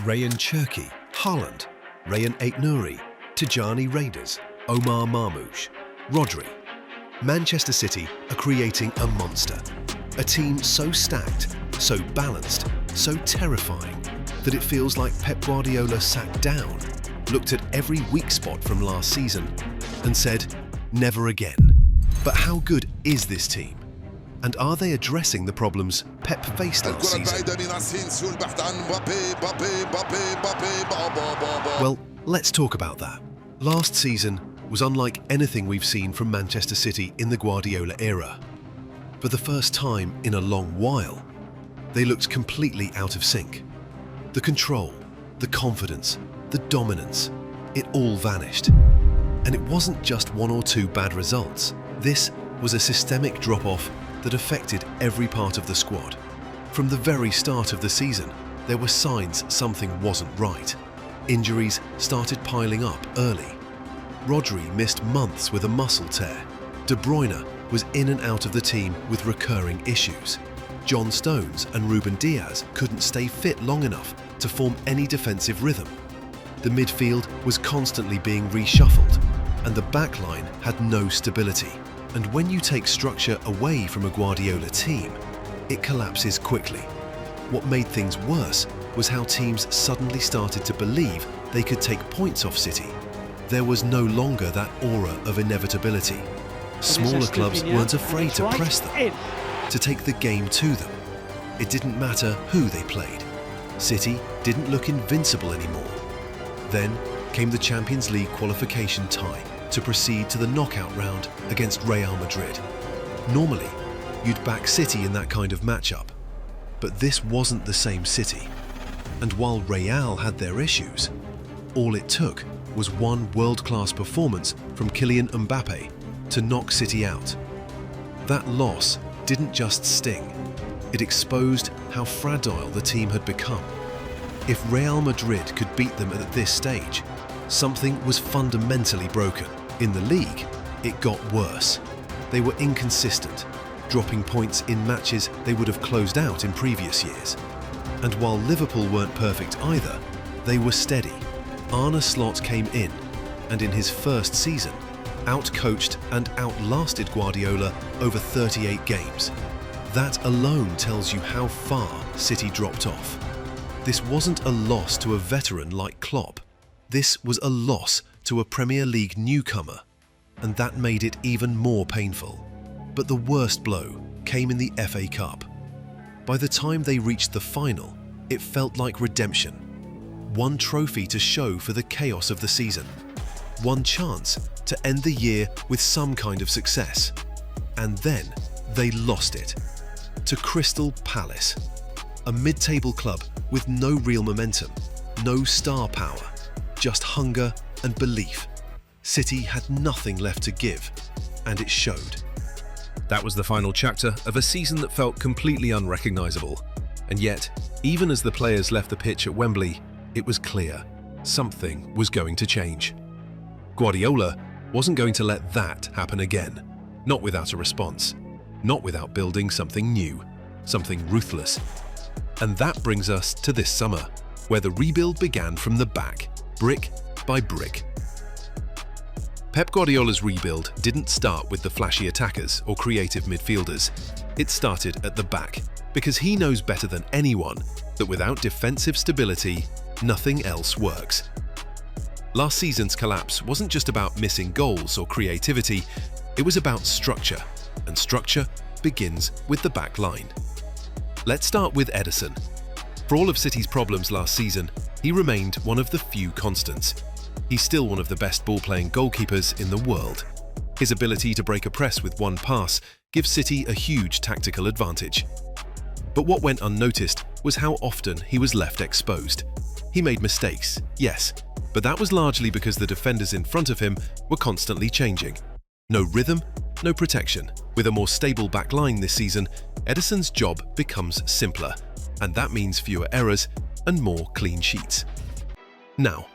Rayan Cherki, Haaland, Rayan Aït-Nouri, Tijjani Reijnders, Omar Marmoush, Rodri. Manchester City are creating a monster. A team so stacked, so balanced, so terrifying that it feels like Pep Guardiola sat down, looked at every weak spot from last season and said, never again. But how good is this team? And are they addressing the problems Pep faced last season? Well, let's talk about that. Last season was unlike anything we've seen from Manchester City in the Guardiola era. For the first time in a long while, they looked completely out of sync. The control, the confidence, the dominance, it all vanished. And it wasn't just one or two bad results. This was a systemic drop-off that affected every part of the squad. From the very start of the season, there were signs something wasn't right. Injuries started piling up early. Rodri missed months with a muscle tear. De Bruyne was in and out of the team with recurring issues. John Stones and Ruben Diaz couldn't stay fit long enough to form any defensive rhythm. The midfield was constantly being reshuffled, and the backline had no stability. And when you take structure away from a Guardiola team, it collapses quickly. What made things worse was how teams suddenly started to believe they could take points off City. There was no longer that aura of inevitability. Smaller clubs weren't afraid to press them, to take the game to them. It didn't matter who they played. City didn't look invincible anymore. Then came the Champions League qualification tie to proceed to the knockout round against Real Madrid. Normally, you'd back City in that kind of matchup, but this wasn't the same City. And while Real had their issues, all it took was one world-class performance from Kylian Mbappe to knock City out. That loss didn't just sting, it exposed how fragile the team had become. If Real Madrid could beat them at this stage, something was fundamentally broken. In the league, it got worse. They were inconsistent, dropping points in matches they would have closed out in previous years. And while Liverpool weren't perfect either, they were steady. Arne Slot came in, and in his first season, out-coached and outlasted Guardiola over 38 games. That alone tells you how far City dropped off. This wasn't a loss to a veteran like Klopp. This was a loss to a Premier League newcomer, and that made it even more painful. But the worst blow came in the FA Cup. By the time they reached the final, it felt like redemption. One trophy to show for the chaos of the season. One chance to end the year with some kind of success. And then they lost it. To Crystal Palace, a mid-table club with no real momentum, no star power, just hunger and belief. City had nothing left to give, and it showed. That was the final chapter of a season that felt completely unrecognisable. And yet, even as the players left the pitch at Wembley, it was clear something was going to change. Guardiola wasn't going to let that happen again. Not without a response. Not without building something new, something ruthless. And that brings us to this summer, where the rebuild began from the back, brick by brick. Pep Guardiola's rebuild didn't start with the flashy attackers or creative midfielders. It started at the back, because he knows better than anyone that without defensive stability, nothing else works. Last season's collapse wasn't just about missing goals or creativity, it was about structure, and structure begins with the back line. Let's start with Ederson. For all of City's problems last season, he remained one of the few constants. He's still one of the best ball-playing goalkeepers in the world. His ability to break a press with one pass gives City a huge tactical advantage. But what went unnoticed was how often he was left exposed. He made mistakes, yes, but that was largely because the defenders in front of him were constantly changing. No rhythm, no protection. With a more stable back line this season, Ederson's job becomes simpler, and that means fewer errors and more clean sheets. Now,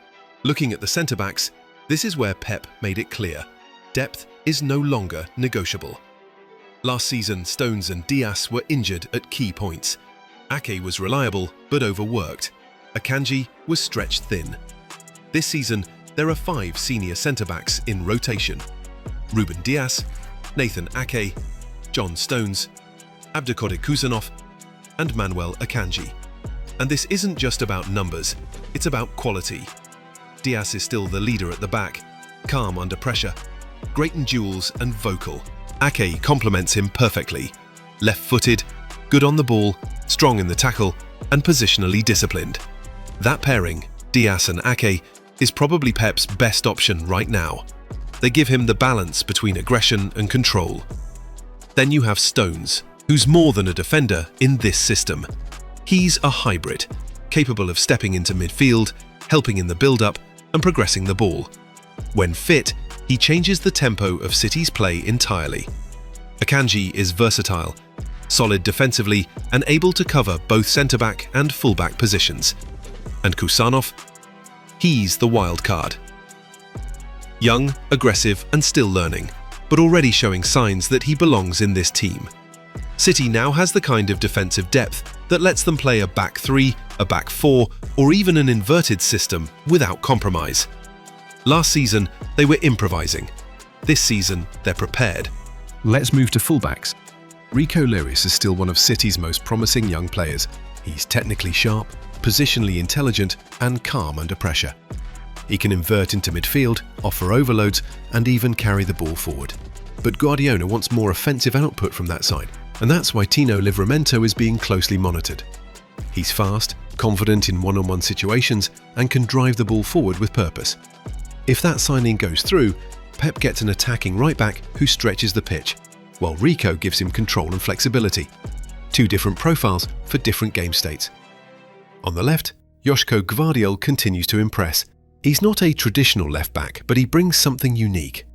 looking at the centre-backs, this is where Pep made it clear. Depth is no longer negotiable. Last season, Stones and Diaz were injured at key points. Ake was reliable, but overworked. Akanji was stretched thin. This season, there are 5 senior centre-backs in rotation: Ruben Dias, Nathan Ake, John Stones, Abdelkader Khusanov, and Manuel Akanji. And this isn't just about numbers, it's about quality. Dias is still the leader at the back, calm under pressure, great in duels and vocal. Ake complements him perfectly. Left-footed, good on the ball, strong in the tackle, and positionally disciplined. That pairing, Dias and Ake, is probably Pep's best option right now. They give him the balance between aggression and control. Then you have Stones, who's more than a defender in this system. He's a hybrid, capable of stepping into midfield, helping in the build-up, and progressing the ball. When fit, he changes the tempo of City's play entirely. Akanji is versatile, solid defensively, and able to cover both centre-back and full-back positions. And Khusanov? He's the wild card. Young, aggressive, and still learning, but already showing signs that he belongs in this team. City now has the kind of defensive depth that lets them play a back 3, a back 4, or even an inverted system without compromise. Last season, they were improvising. This season, they're prepared. Let's move to fullbacks. Rico Lewis is still one of City's most promising young players. He's technically sharp, positionally intelligent, and calm under pressure. He can invert into midfield, offer overloads, and even carry the ball forward. But Guardiola wants more offensive output from that side, and that's why Tino Livramento is being closely monitored. He's fast, confident in one-on-one situations, and can drive the ball forward with purpose. If that signing goes through, Pep gets an attacking right-back who stretches the pitch, while Rico gives him control and flexibility. 2 different profiles for different game states. On the left, Joško Gvardiol continues to impress. He's not a traditional left-back, but he brings something unique.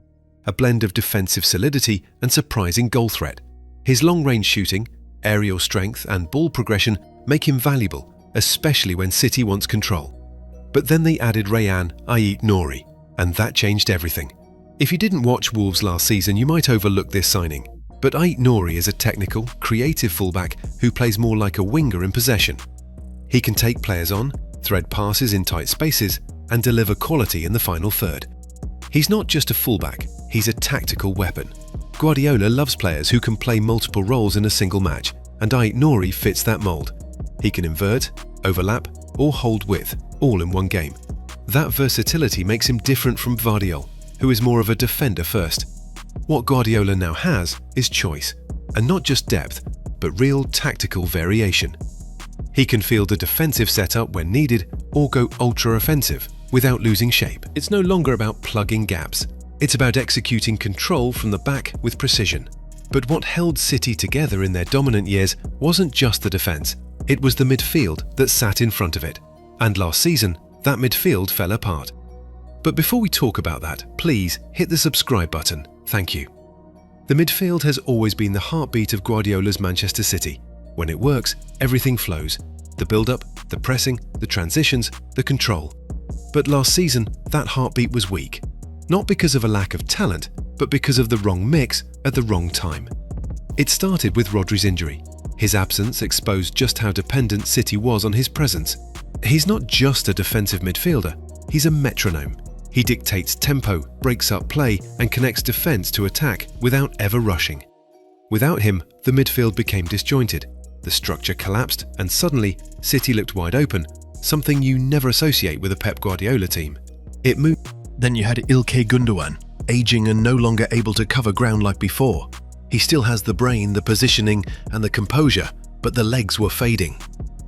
A blend of defensive solidity and surprising goal threat. His long-range shooting, aerial strength, and ball progression make him valuable, especially when City wants control. But then they added Rayan Aït-Nouri, and that changed everything. If you didn't watch Wolves last season, you might overlook this signing. But Aït-Nouri is a technical, creative fullback who plays more like a winger in possession. He can take players on, thread passes in tight spaces, and deliver quality in the final third. He's not just a fullback, he's a tactical weapon. Guardiola loves players who can play multiple roles in a single match, and Aït-Nouri fits that mould. He can invert, overlap, or hold width, all in one game. That versatility makes him different from Gvardiol, who is more of a defender first. What Guardiola now has is choice, and not just depth, but real tactical variation. He can field a defensive setup when needed, or go ultra-offensive without losing shape. It's no longer about plugging gaps. It's about executing control from the back with precision. But what held City together in their dominant years wasn't just the defence, it was the midfield that sat in front of it. And last season, that midfield fell apart. But before we talk about that, please hit the subscribe button. Thank you. The midfield has always been the heartbeat of Guardiola's Manchester City. When it works, everything flows. The build-up, the pressing, the transitions, the control. But last season, that heartbeat was weak. Not because of a lack of talent, but because of the wrong mix at the wrong time. It started with Rodri's injury. His absence exposed just how dependent City was on his presence. He's not just a defensive midfielder, he's a metronome. He dictates tempo, breaks up play, and connects defense to attack without ever rushing. Without him, the midfield became disjointed. The structure collapsed, and suddenly, City looked wide open, something you never associate with a Pep Guardiola team. It moved. Then you had Ilkay Gundogan, aging and no longer able to cover ground like before. He still has the brain, the positioning, and the composure, but the legs were fading.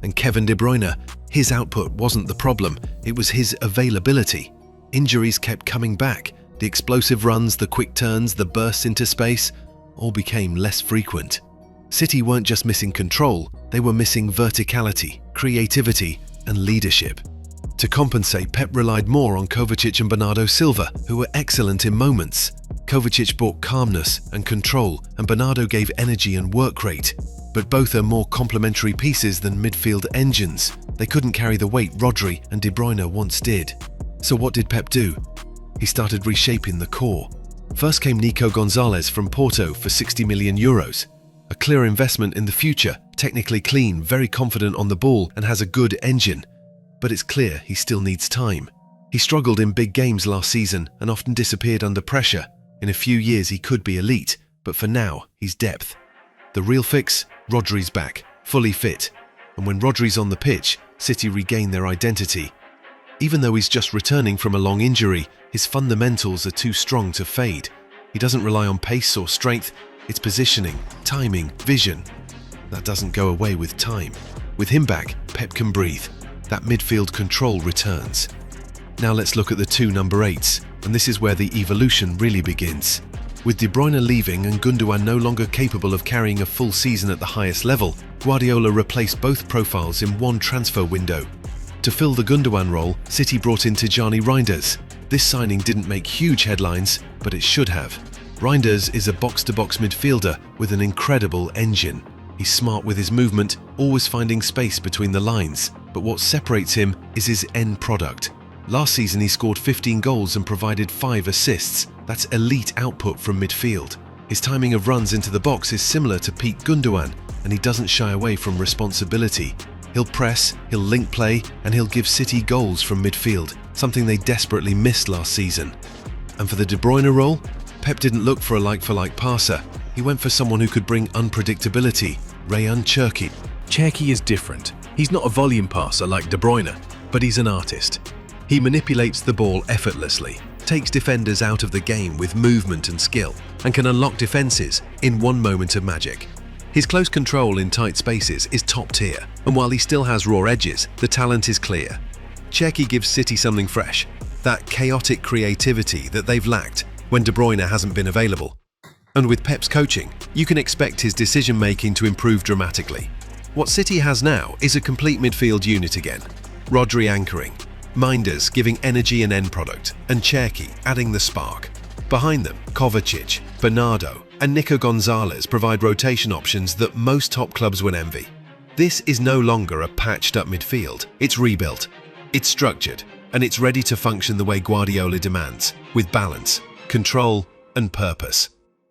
And Kevin De Bruyne, his output wasn't the problem, it was his availability. Injuries kept coming back. The explosive runs, the quick turns, the bursts into space, all became less frequent. City weren't just missing control, they were missing verticality, creativity, and leadership. To compensate, Pep relied more on Kovacic and Bernardo Silva, who were excellent in moments. Kovacic brought calmness and control, and Bernardo gave energy and work rate. But both are more complementary pieces than midfield engines. They couldn't carry the weight Rodri and De Bruyne once did. So what did Pep do? He started reshaping the core. First came Nico Gonzalez from Porto for €60 million. A clear investment in the future, technically clean, very confident on the ball, and has a good engine. but it's clear he still needs time. He struggled in big games last season and often disappeared under pressure. In a few years he could be elite, but for now he's depth. The real fix? Rodri's back, fully fit. And when Rodri's on the pitch, City regain their identity. Even though he's just returning from a long injury, his fundamentals are too strong to fade. He doesn't rely on pace or strength, it's positioning, timing, vision. That doesn't go away with time. With him back, Pep can breathe. That midfield control returns. Now let's look at the two number 8s, and this is where the evolution really begins. With De Bruyne leaving and Gundogan no longer capable of carrying a full season at the highest level, Guardiola replaced both profiles in one transfer window. To fill the Gundogan role, City brought in Tijjani Reijnders. This signing didn't make huge headlines, but it should have. Reijnders is a box-to-box midfielder with an incredible engine. He's smart with his movement, always finding space between the lines, but what separates him is his end product. Last season he scored 15 goals and provided 5 assists. That's elite output from midfield. His timing of runs into the box is similar to peak Gundogan, and he doesn't shy away from responsibility. He'll press, he'll link play, and he'll give City goals from midfield, something they desperately missed last season. And for the De Bruyne role, Pep didn't look for a like-for-like passer. He went for someone who could bring unpredictability, Rayan Cherki. Cherki is different. He's not a volume passer like De Bruyne, but he's an artist. He manipulates the ball effortlessly, takes defenders out of the game with movement and skill, and can unlock defenses in one moment of magic. His close control in tight spaces is top tier, and while he still has raw edges, the talent is clear. Cherki gives City something fresh, that chaotic creativity that they've lacked when De Bruyne hasn't been available. And with Pep's coaching, you can expect his decision-making to improve dramatically. What City has now is a complete midfield unit again. Rodri anchoring, Reijnders giving energy and end product, and Cherki adding the spark. Behind them, Kovacic, Bernardo, and Nico Gonzalez provide rotation options that most top clubs would envy. This is no longer a patched-up midfield. It's rebuilt, it's structured, and it's ready to function the way Guardiola demands, with balance, control, and purpose.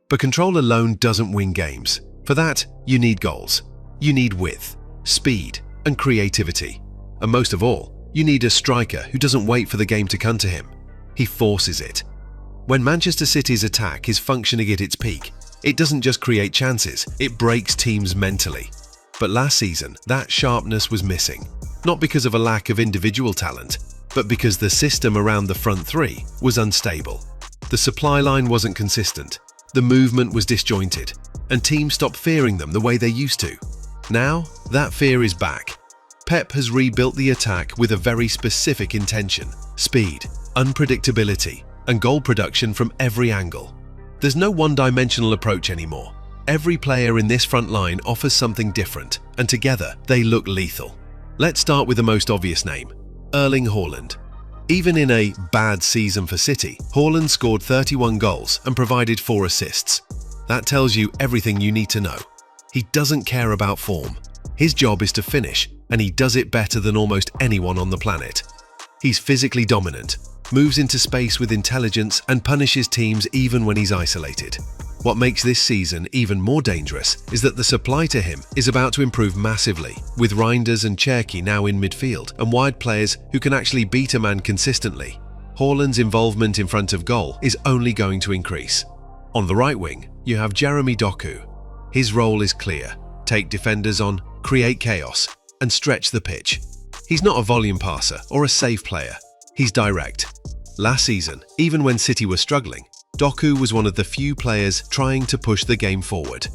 But control alone doesn't win games. For that, you need goals. You need width, speed, and creativity. And most of all, you need a striker who doesn't wait for the game to come to him. He forces it. When Manchester City's attack is functioning at its peak, it doesn't just create chances, it breaks teams mentally. But last season, that sharpness was missing. Not because of a lack of individual talent, but because the system around the front three was unstable. The supply line wasn't consistent, the movement was disjointed, and teams stopped fearing them the way they used to. Now, that fear is back. Pep has rebuilt the attack with a very specific intention: speed, unpredictability, and goal production from every angle. There's no one-dimensional approach anymore. Every player in this front line offers something different, and together they look lethal. Let's start with the most obvious name, Erling Haaland. Even in a bad season for City, Haaland scored 31 goals and provided 4 assists. That tells you everything you need to know. He doesn't care about form. His job is to finish, and he does it better than almost anyone on the planet. He's physically dominant, moves into space with intelligence, and punishes teams even when he's isolated. What makes this season even more dangerous is that the supply to him is about to improve massively, with Reijnders and Cherki now in midfield and wide players who can actually beat a man consistently. Haaland's involvement in front of goal is only going to increase. On the right wing, you have Jérémy Doku. His role is clear: take defenders on, create chaos, and stretch the pitch. He's not a volume passer or a safe player. He's direct. Last season, even when City was struggling, Doku was one of the few players trying to push the game forward.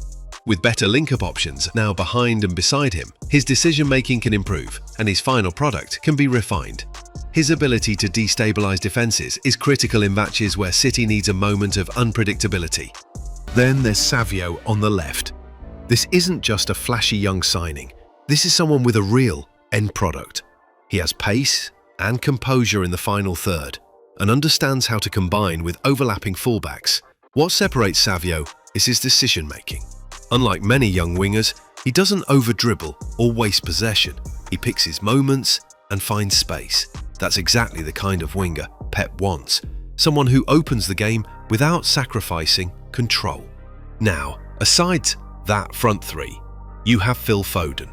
With better link-up options now behind and beside him, his decision-making can improve, and his final product can be refined. His ability to destabilize defenses is critical in matches where City needs a moment of unpredictability. Then there's Sávio on the left. This isn't just a flashy young signing. This is someone with a real end product. He has pace and composure in the final third, and understands how to combine with overlapping fullbacks. What separates Sávio is his decision-making. Unlike many young wingers, he doesn't over-dribble or waste possession. He picks his moments and finds space. That's exactly the kind of winger Pep wants. Someone who opens the game without sacrificing control. Now, aside that front three, you have Phil Foden.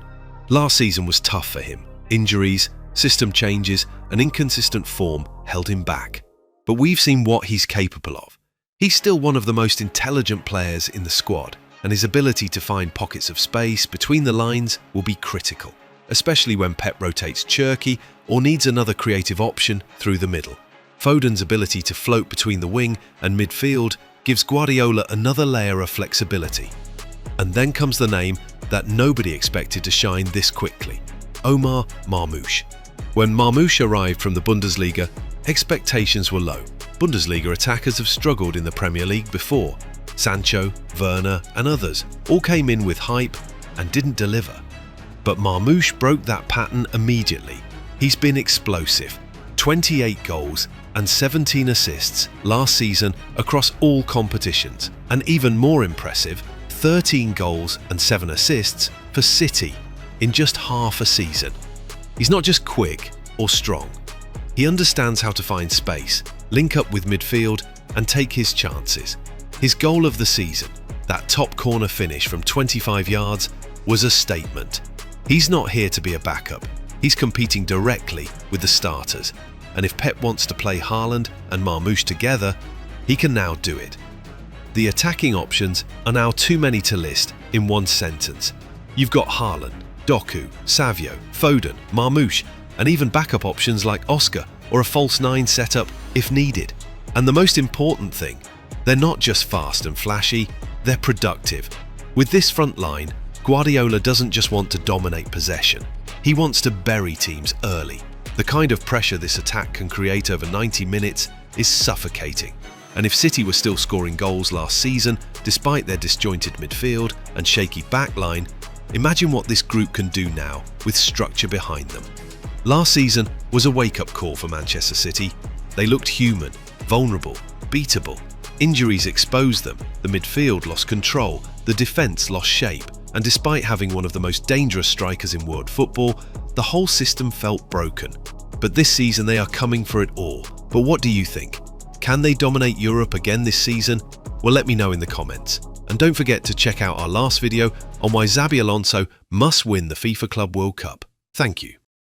Last season was tough for him. Injuries, System changes and inconsistent form held him back. But we've seen what he's capable of. He's still one of the most intelligent players in the squad, and his ability to find pockets of space between the lines will be critical, especially when Pep rotates Cherki or needs another creative option through the middle. Foden's ability to float between the wing and midfield gives Guardiola another layer of flexibility. And then comes the name that nobody expected to shine this quickly: Omar Marmoush. When Marmoush arrived from the Bundesliga, expectations were low. Bundesliga attackers have struggled in the Premier League before. Sancho, Werner and others all came in with hype and didn't deliver. But Marmoush broke that pattern immediately. He's been explosive. 28 goals and 17 assists last season across all competitions. And even more impressive, 13 goals and 7 assists for City in just half a season. He's not just quick or strong. He understands how to find space, link up with midfield and take his chances. His goal of the season, that top corner finish from 25 yards, was a statement. He's not here to be a backup. He's competing directly with the starters. And if Pep wants to play Haaland and Marmoush together, he can now do it. The attacking options are now too many to list in one sentence. You've got Haaland, Doku, Sávio, Foden, Marmoush, and even backup options like Oscar or a false nine setup if needed. And the most important thing, they're not just fast and flashy, they're productive. With this front line, Guardiola doesn't just want to dominate possession. He wants to bury teams early. The kind of pressure this attack can create over 90 minutes is suffocating. And if City were still scoring goals last season, despite their disjointed midfield and shaky backline, imagine what this group can do now with structure behind them. Last season was a wake-up call for Manchester City. They looked human, vulnerable, beatable. Injuries exposed them, the midfield lost control, the defence lost shape, and despite having one of the most dangerous strikers in world football, the whole system felt broken. But this season they are coming for it all. But what do you think? Can they dominate Europe again this season? Well, let me know in the comments. And don't forget to check out our last video on why Xabi Alonso must win the FIFA Club World Cup. Thank you.